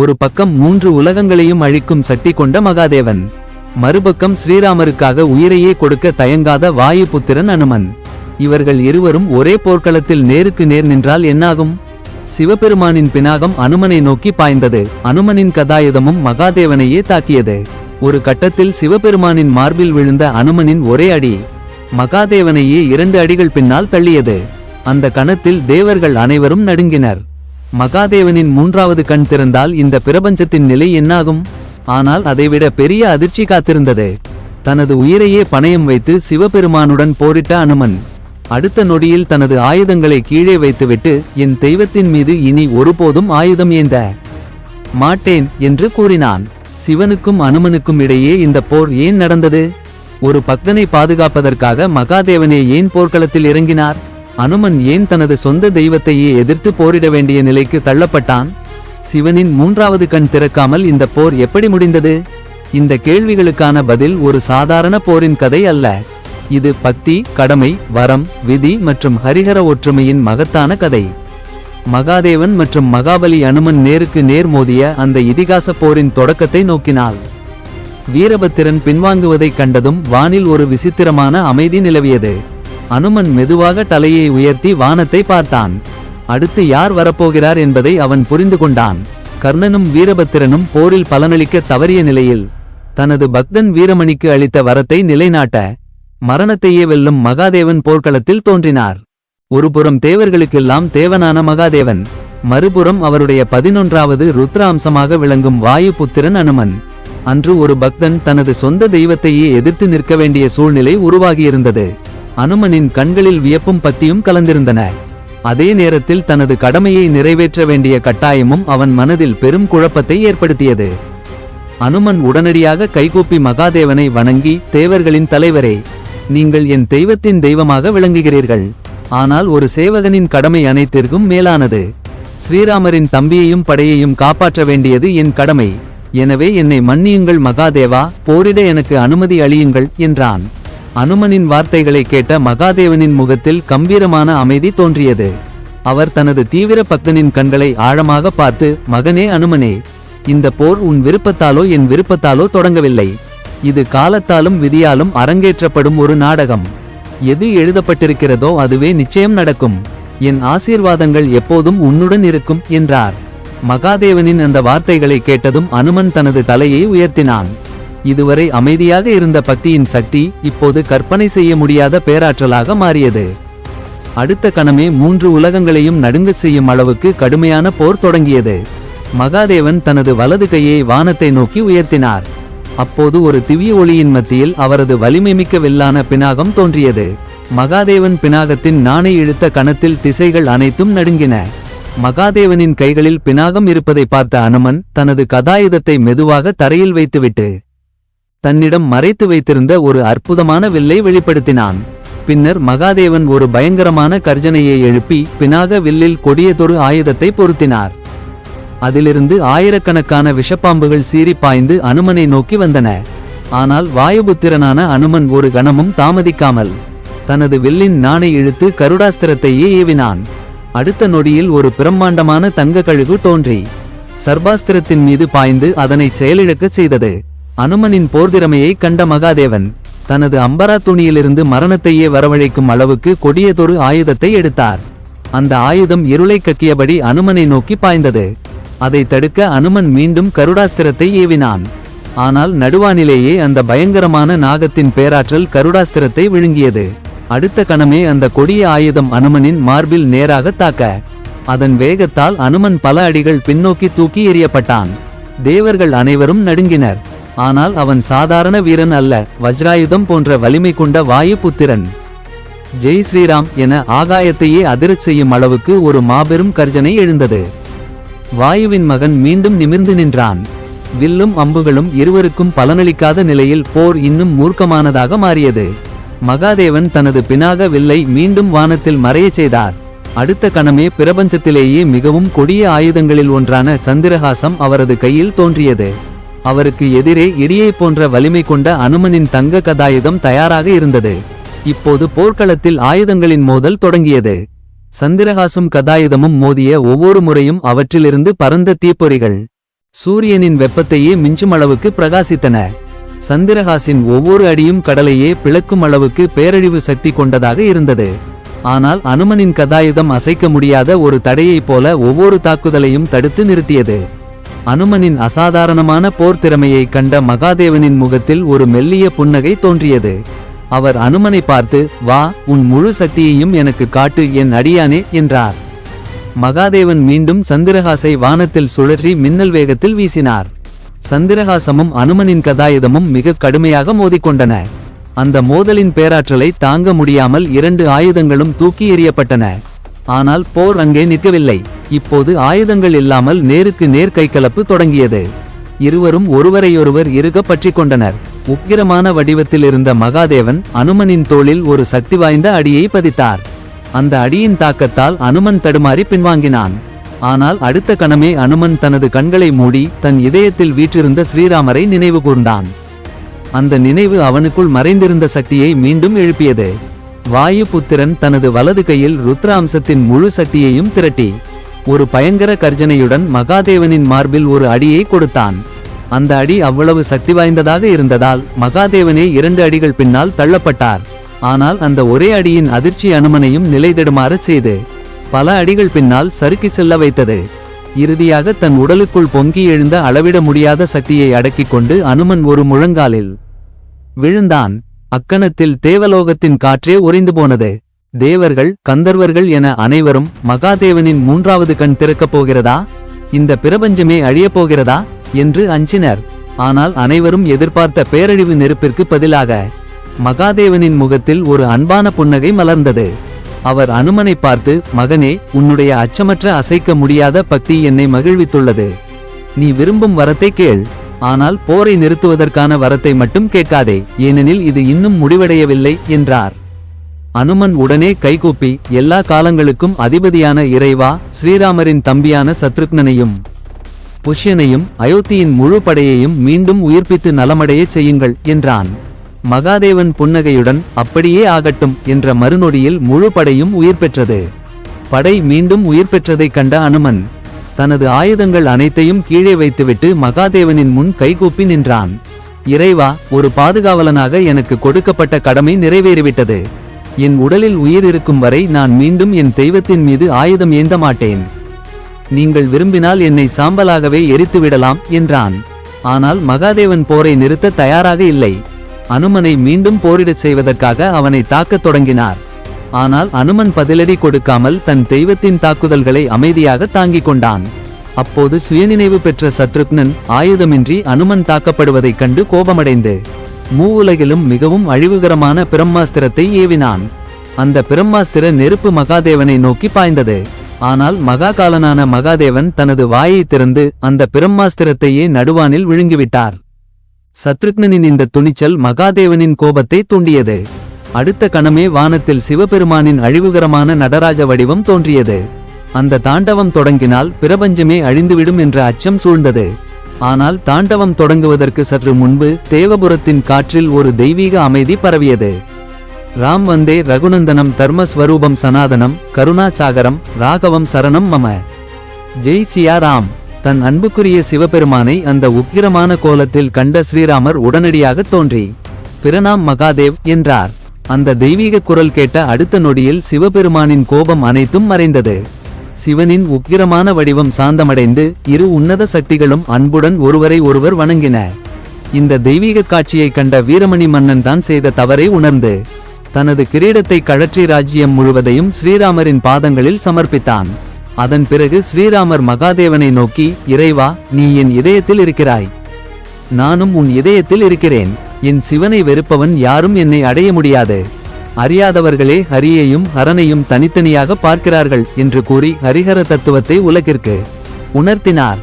ஒரு பக்கம் 3 உலகங்களையும் அழிக்கும் சக்தி கொண்ட மகாதேவன், மறுபக்கம் ஸ்ரீராமருக்காக உயிரையே கொடுக்க தயங்காத வாயுபுத்திரன் அனுமன். இவர்கள் இருவரும் ஒரே போர்க்களத்தில் நேருக்கு நேர் நின்றால் என்னாகும்? சிவபெருமானின் பினாகம் அனுமனை நோக்கி பாய்ந்தது. அனுமனின் கதாயுதமும் மகாதேவனையே தாக்கியது. ஒரு கட்டத்தில் சிவபெருமானின் மார்பில் விழுந்த அனுமனின் ஒரே அடி மகாதேவனையே 2 அடிகள் பின்னால் தள்ளியது. அந்த கணத்தில் தேவர்கள் அனைவரும் நடுங்கினர். மகாதேவனின் 3வது கண் திறந்தால் இந்த பிரபஞ்சத்தின் நிலை என்னாகும்? ஆனால் அதைவிட பெரிய அதிர்ச்சி காத்திருந்தது. தனது உயிரையே பணயம் வைத்து சிவபெருமானுடன் போரிட்ட அனுமன் அடுத்த நொடியில் தனது ஆயுதங்களை கீழே வைத்துவிட்டு, என் தெய்வத்தின் மீது இனி ஒருபோதும் ஆயுதம் ஏந்த மாட்டேன் என்று கூறினான். சிவனுக்கும் அனுமனுக்கும் இடையே இந்த போர் ஏன் நடந்தது? ஒரு பக்தனை பாதுகாப்பதற்காக மகாதேவனே ஏன் போர்க்களத்தில் இறங்கினார்? அனுமன் ஏன் தனது சொந்த தெய்வத்தையே எதிர்த்து போரிட வேண்டிய நிலைக்கு தள்ளப்பட்டான்? சிவனின் 3வது கண் திறக்காமல் இந்த போர் எப்படி முடிந்தது? இந்த கேள்விகளுக்கான பதில் ஒரு சாதாரண போரின் கதை அல்ல. இது பக்தி, கடமை, வரம், விதி மற்றும் ஹரிஹர ஒற்றுமையின் மகத்தான கதை. மகாதேவன் மற்றும் மகாபலி அனுமன் நேருக்கு நேர் மோதிய அந்த இதிகாச போரின் தொடக்கத்தை நோக்கினாள். வீரபத்திரன் பின்வாங்குவதைக் கண்டதும் வானில் ஒரு விசித்திரமான அமைதி நிலவியது. அனுமன் மெதுவாக தலையை உயர்த்தி வானத்தை பார்த்தான். அடுத்து யார் வரப்போகிறார் என்பதை அவன் புரிந்து கொண்டான். கர்ணனும் வீரபத்திரனும் போரில் பலனளிக்க தவறிய நிலையில் தனது பக்தன் வீரமணிக்கு அளித்த வரத்தை நிலைநாட்ட மரணத்தையே வெல்லும் மகாதேவன் போர்க்களத்தில் தோன்றினார். ஒருபுறம் தேவர்களுக்கெல்லாம் தேவனான மகாதேவன், மறுபுறம் அவருடைய 11வது ருத்ர அம்சமாக விளங்கும் வாயு புத்திரன் அனுமன். அன்று ஒரு பக்தன் தனது சொந்த தெய்வத்தையே எதிர்த்து நிற்க வேண்டிய சூழ்நிலை உருவாகியிருந்தது. அனுமனின் கண்களில் வியப்பும் பக்தியும் கலந்திருந்தன. அதே நேரத்தில் தனது கடமையை நிறைவேற்ற வேண்டிய கட்டாயமும் அவன் மனதில் பெரும் குழப்பத்தை ஏற்படுத்தியது. அனுமன் உடனடியாக கைகூப்பி மகாதேவனை வணங்கி, தேவர்களின் தலைவரே, நீங்கள் என் தெய்வத்தின் தெய்வமாக விளங்குகிறீர்கள். ஆனால் ஒரு சேவகனின் கடமை அனைத்திற்கும் மேலானது. ஸ்ரீராமரின் தம்பியையும் படையையும் காப்பாற்ற வேண்டியது என் கடமை. எனவே என்னை மன்னியுங்கள் மகாதேவா, போரிட எனக்கு அனுமதி அளியுங்கள் என்றான். அனுமனின் வார்த்தைகளை கேட்ட மகாதேவனின் முகத்தில் கம்பீரமான அமைதி தோன்றியது. அவர் தனது தீவிர பக்தனின் கண்களை ஆழமாக பார்த்து, மகனே அனுமனே, இந்த போர் உன் விருப்பத்தாலோ என் விருப்பத்தாலோ தொடங்கவில்லை. இது காலத்தாலும் விதியாலும் அரங்கேற்றப்படும் ஒரு நாடகம். எது எழுதப்பட்டிருக்கிறதோ அதுவே நிச்சயம் நடக்கும். என் ஆசீர்வாதங்கள் எப்போதும் உன்னுடன் இருக்கும் என்றார். மகாதேவனின் அந்த வார்த்தைகளை கேட்டதும் அனுமன் தனது தலையை உயர்த்தினான். இதுவரை அமைதியாக இருந்த பக்தியின் சக்தி இப்போது கற்பனை செய்ய முடியாத பேராற்றலாக மாறியது. அடுத்த கணமே 3 உலகங்களையும் நடுங்கச் செய்யும் அளவுக்கு கடுமையான போர் தொடங்கியது. மகாதேவன் தனது வலது கையை வானத்தை நோக்கி உயர்த்தினார். அப்போது ஒரு திவ்ய ஒளியின் மத்தியில் அவரது வலிமைமிக்க வில்லான பினாகம் தோன்றியது. மகாதேவன் பினாகத்தின் நாணை இழுத்த கணத்தில் திசைகள் அனைத்தும் நடுங்கின. மகாதேவனின் கைகளில் பினாகம் இருப்பதை பார்த்த அனுமன் தனது கதாயுதத்தை மெதுவாக தரையில் வைத்துவிட்டு தன்னிடம் மறைத்து வைத்திருந்த ஒரு அற்புதமான வில்லை வெளிப்படுத்தினான். பின்னர் மகாதேவன் ஒரு பயங்கரமான கர்ஜனையை எழுப்பி பினாக வில்லில் கொடியதொரு ஆயுதத்தை பொருத்தினார். அதிலிருந்து ஆயிரக்கணக்கான விஷப்பாம்புகள் சீறி பாய்ந்து அனுமனை நோக்கி வந்தன. ஆனால் வாயுபுத்திரனான அனுமன் ஒரு கணமும் தாமதிக்காமல் தனது வில்லின் நாணை இழுத்து கருடாஸ்திரத்தையே ஏவினான். அடுத்த நொடியில் ஒரு பிரம்மாண்டமான தங்க கழுகு தோன்றி சர்பாஸ்திரத்தின் மீது பாய்ந்து அதனை செயலிழக்கச் செய்தது. அனுமனின் போர்திறமையை கண்ட மகாதேவன் தனது அம்பரா துணியிலிருந்து மரணத்தையே வரவழைக்கும் அளவுக்கு கொடியதொரு ஆயுதத்தை எடுத்தார். அந்த ஆயுதம் இருளை கக்கியபடி அனுமனை நோக்கி பாய்ந்தது. அதை தடுக்க அனுமன் மீண்டும் கருடாஸ்திரத்தை ஏவினான். ஆனால் நடுவானிலேயே அந்த பயங்கரமான நாகத்தின் பேராற்றல் கருடாஸ்திரத்தை விழுங்கியது. அடுத்த கணமே அந்த கொடிய ஆயுதம் அனுமனின் மார்பில் நேராக தாக்க அதன் வேகத்தால் அனுமன் பல அடிகள் பின்னோக்கி தூக்கி எறியப்பட்டான். தேவர்கள் அனைவரும் நடுங்கினர். ஆனால் அவன் சாதாரண வீரன் அல்ல, வஜ்ராயுதம் போன்ற வலிமை கொண்ட வாயு புத்திரன். ஜெய் ஸ்ரீராம் என ஆகாயத்தையே அதிரச் செய்யும் அளவுக்கு ஒரு மாபெரும் கர்ஜனை எழுந்தது. வாயுவின் மகன் மீண்டும் நிமிர்ந்து நின்றான். வில்லும் அம்புகளும் இருவருக்கும் பலனளிக்காத நிலையில் போர் இன்னும் மூர்க்கமானதாக மாறியது. மகாதேவன் தனது பினாக வில்லை மீண்டும் வானத்தில் மறையச் செய்தார். அடுத்த கணமே பிரபஞ்சத்திலேயே மிகவும் கொடிய ஆயுதங்களில் ஒன்றான சந்திரஹாசம் அவரது கையில் தோன்றியது. அவருக்கு எதிரே இடியை போன்ற வலிமை கொண்ட அனுமனின் தங்க கதாயுதம் தயாராக இருந்தது. இப்போது போர்க்களத்தில் ஆயுதங்களின் மோதல் தொடங்கியது. சந்திரஹாசும் கதாயுதமும் மோதிய ஒவ்வொரு முறையும் அவற்றிலிருந்து பறந்த தீப்பொறிகள் சூரியனின் வெப்பத்தையே மிஞ்சும் அளவுக்கு பிரகாசித்தன. சந்திரஹாசின் ஒவ்வொரு அடியும் கடலையே பிளக்கும் அளவுக்கு பேரழிவு சக்தி கொண்டதாக இருந்தது. ஆனால் அனுமனின் கதாயுதம் அசைக்க முடியாத ஒரு தடையைப் போல ஒவ்வொரு தாக்குதலையும் தடுத்து நிறுத்தியது. அனுமனின் அசாதாரணமான போர் திறமையை கண்ட மகாதேவனின் முகத்தில் ஒரு மெல்லிய புன்னகை தோன்றியது. அவர் அனுமனை பார்த்து, வா, உன் முழு சக்தியையும் எனக்கு காட்டு என் அடியானே என்றார். மகாதேவன் மீண்டும் சந்திரஹாசை வானத்தில் சுழற்றி மின்னல் வேகத்தில் வீசினார். சந்திரஹாசமும் அனுமனின் கதாயுதமும் மிக கடுமையாக மோதிக்கொண்டன. அந்த மோதலின் பேராற்றலை தாங்க முடியாமல் இரண்டு ஆயுதங்களும் தூக்கி எறியப்பட்டன. ஆனால் போர் அங்கே நிற்கவில்லை. இப்போது ஆயுதங்கள் இல்லாமல் நேருக்கு நேர் கைகலப்பு தொடங்கியது. இருவரும் ஒருவரையொருவர் இறுக பற்றிக் கொண்டனர். உக்கிரமான வடிவத்தில் இருந்த மகாதேவன் அனுமனின் தோளில் ஒரு சக்தி வாய்ந்த அடியை பதித்தார். அந்த அடியின் தாக்கத்தால் அனுமன் தடுமாறி பின்வாங்கினான். ஆனால் அடுத்த கணமே அனுமன் தனது கண்களை மூடி தன் இதயத்தில் வீற்றிருந்த ஸ்ரீராமரை நினைவு கூர்ந்தான். அந்த நினைவு அவனுக்குள் மறைந்திருந்த சக்தியை மீண்டும் எழுப்பியது. வாயு புத்திரன் தனது வலது கையில் ருத்ராம்சத்தின் முழு சக்தியையும் திரட்டி ஒரு பயங்கர கர்ஜனையுடன் மகாதேவனின் மார்பில் ஒரு அடியை கொடுத்தான். அந்த அடி அவ்வளவு சக்தி வாய்ந்ததாக இருந்ததால் மகாதேவனே 2 அடிகள் பின்னால் தள்ளப்பட்டார். ஆனால் அந்த ஒரே அடியின் அதிர்ச்சி அனுமனையும் நிலைதடுமாறச் செய்து பல அடிகள் பின்னால் சறுக்கி செல்ல வைத்தது. இறுதியாக தன் உடலுக்குள் பொங்கி எழுந்த அளவிட முடியாத சக்தியை அடக்கிக் கொண்டு அனுமன் ஒரு முழங்காலில் விழுந்தான். அக்கணத்தில் தேவலோகத்தின் காற்றே உறைந்து போனது. தேவர்கள், கந்தர்வர்கள் என அனைவரும் மகாதேவனின் 3வது கண் திறக்கப் போகிறதா, இந்த பிரபஞ்சமே அழியப் போகிறதா என்று அஞ்சினர். ஆனால் அனைவரும் எதிர்பார்த்த பேரழிவு நெருப்பிற்கு பதிலாக மகாதேவனின் முகத்தில் ஒரு அன்பான புன்னகை மலர்ந்தது. அவர் அனுமனை பார்த்து, மகனே, உன்னுடைய அச்சமற்ற அசைக்க முடியாத பக்தி என்னை மகிழ்வித்துள்ளது. நீ விரும்பும் வரத்தை கேள். ஆனால் போரை நிறுத்துவதற்கான வரத்தை மட்டும் கேட்காதே, ஏனெனில் இது இன்னும் முடிவடையவில்லை என்றார். அனுமன் உடனே கைகூப்பி, எல்லா காலங்களுக்கும் அதிபதியான இறைவா, ஸ்ரீராமரின் தம்பியான சத்ருக்னனையும் புஷ்யனையும் அயோத்தியின் முழு படையையும் மீண்டும் உயிர்ப்பித்து நலமடையச் செய்யுங்கள் என்றான். மகாதேவன் புன்னகையுடன், அப்படியே ஆகட்டும் என்ற மறுநொடியில் முழு படையும் உயிர் பெற்றது. படை மீண்டும் உயிர் பெற்றதைக் கண்ட அனுமன் தனது ஆயுதங்கள் அனைத்தையும் கீழே வைத்துவிட்டு மகாதேவனின் முன் கைகூப்பி நின்றான். இறைவா, ஒரு பாதுகாவலனாக எனக்கு கொடுக்கப்பட்ட கடமை நிறைவேறிவிட்டது. என் உடலில் உயிர் இருக்கும் வரை நான் மீண்டும் என் தெய்வத்தின் மீது ஆயுதம் ஏந்த மாட்டேன். நீங்கள் விரும்பினால் என்னை சாம்பலாகவே எரித்துவிடலாம் என்றான். ஆனால் மகாதேவன் போரை நிறுத்த தயாராக இல்லை. அனுமனை மீண்டும் போரிடச் செய்வதற்காக அவனை தாக்கத் தொடங்கினார். ஆனால் அனுமன் பதிலடி கொடுக்காமல் தன் தெய்வத்தின் தாக்குதல்களை அமைதியாக தாங்கிக் கொண்டான். அப்போது சுயநினைவு பெற்ற சத்ருக்னன் ஆயுதமின்றி அனுமன் தாக்கப்படுவதைக் கண்டு கோபமடைந்து மூவுலகிலும் மிகவும் அழிவுகரமான பிரம்மாஸ்திரத்தை ஏவினான். அந்த பிரம்மாஸ்திர நெருப்பு மகாதேவனை நோக்கி பாய்ந்தது. ஆனால் மகாகாலனான மகாதேவன் தனது வாயை திறந்து அந்த பிரம்மாஸ்திரத்தையே நடுவானில் விழுங்கிவிட்டார். சத்ருக்னனின் இந்த துணிச்சல் மகாதேவனின் கோபத்தை தூண்டியது. அடுத்த கணமே வானத்தில் சிவபெருமானின் அழிவுகரமான நடராஜ வடிவம் தோன்றியது. அந்த தாண்டவம் தொடங்கினால் பிரபஞ்சமே அழிந்துவிடும் என்ற அச்சம் சூழ்ந்தது. ஆனால் தாண்டவம் தொடங்குவதற்கு சற்று முன்பு தேவபுரத்தின் காற்றில் ஒரு தெய்வீக அமைதி பரவியது. ராம் வந்தே ரகுநந்தனம் தர்மஸ்வரூபம் சனாதனம் கருணாசாகரம் ராகவம் சரணம் மம. ஜெய் சியா ராம். தன் அன்புக்குரிய சிவபெருமானை அந்த உக்கிரமான கோலத்தில் கண்ட ஸ்ரீராமர் உடனடியாக தோன்றி, பிரணாம் மகாதேவ் என்றார். அந்த தெய்வீக குரல் கேட்ட அடுத்த நொடியில் சிவபெருமானின் கோபம் அனைத்தும் மறைந்தது. சிவனின் உக்கிரமான வடிவம் சாந்தமடைந்து இரு உன்னத சக்திகளும் அன்புடன் ஒருவரை ஒருவர் வணங்கின. இந்த தெய்வீக காட்சியை கண்ட வீரமணி மன்னன் தான் செய்த தவறை உணர்ந்து தனது கிரீடத்தை கழற்றி ராஜ்யம் முழுவதையும் ஸ்ரீராமரின் பாதங்களில் சமர்ப்பித்தான். அதன் பிறகு ஸ்ரீராமர் மகாதேவனை நோக்கி, இறைவா, நீ என் இதயத்தில் இருக்கிறாய். நானும் உன் இதயத்தில் இருக்கிறேன். என் சிவனை வெறுப்பவன் யாரும் என்னை அடைய முடியாது. அறியாதவர்களே ஹரியையும் ஹரனையும் தனித்தனியாக பார்க்கிறார்கள் என்று கூறி ஹரிஹர தத்துவத்தை உலகிற்கு உணர்த்தினார்.